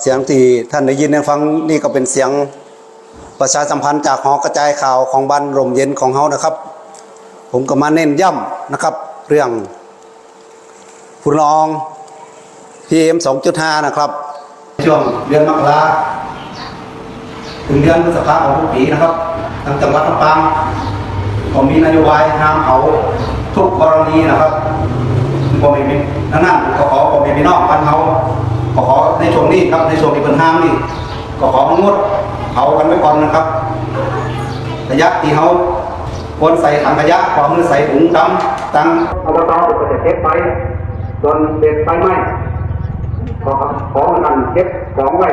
สียงที่ท่านได้ยินได้ฟังนี่ก็เป็นเสียงประชาสัมพันธ์จากหอกระจายข่าวของบ้านร่มเย็นของเฮานะครับผมก็มาเน้นย้ำนะครับเรื่องฝุ่นละออง PM 2.5 นะครับช่วงเดือนมกราถึงเดือนพฤษภาคมของทุกปีนะครับทางจังหวัดลำปางผมมีนโยบายห้ามเผาทุกกรณีนะครับผมไม่มีนั่นก็ขอผมไม่มีนอกพันเผาก็ขอในช่วงนี้ครับในช่วงที่เป็นห้ามนี่ก็ของดเผากันไว้ก่อนนะครับระยะที่เขาควรใส่ถังขยะความมือใส่ถุงดำตั้งอบตก็จะเก็บไปส่วนเด็กไฟไหม้ของกันเก็บของไว้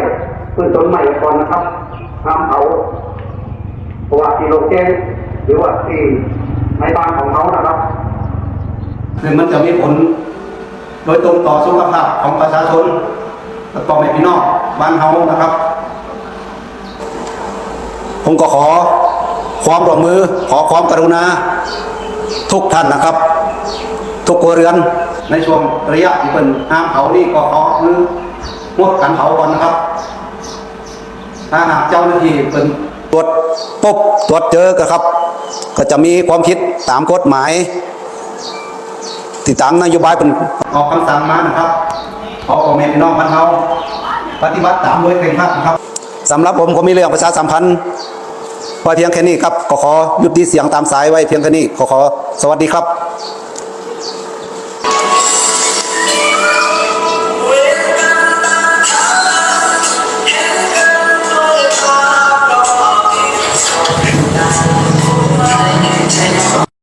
พื้นต้นใหม่ก่อนนะครับห้ามเผาเพราะว่าที่โรงแก้หรือว่าที่ในบ้านของเขานะครับคือมันจะมีผลโดยตรงต่อสุขภาพของประชาชนและพ่อแม่พี่น้องบ้านเขานะครับผมก็ขอความร่วมมือขอความกรุณาทุกท่านนะครับทุกครัวเรือนในช่วงระยะที่เป็นห้ามเผานี่ก็ขอคืองดการเผาก่อนนะครับถ้าหากเจ้าหน้าที่เป็นตรวจพบตรวจเจอครับก็จะมีความผิดตามกฎหมายที่ตามนโยบายเป็นออกคำสั่งมานะครับขอแม่พี่น้องบ้านเราปฏิบัติตามโดยเคร่งครัดนะครับสำหรับผมมีเรื่องประชาสัมพันธ์ไว้เพียงแค่นี้ครับขอยุติเสียงตามสายไว้เพียงแค่นี้ขอสวัสดีครับ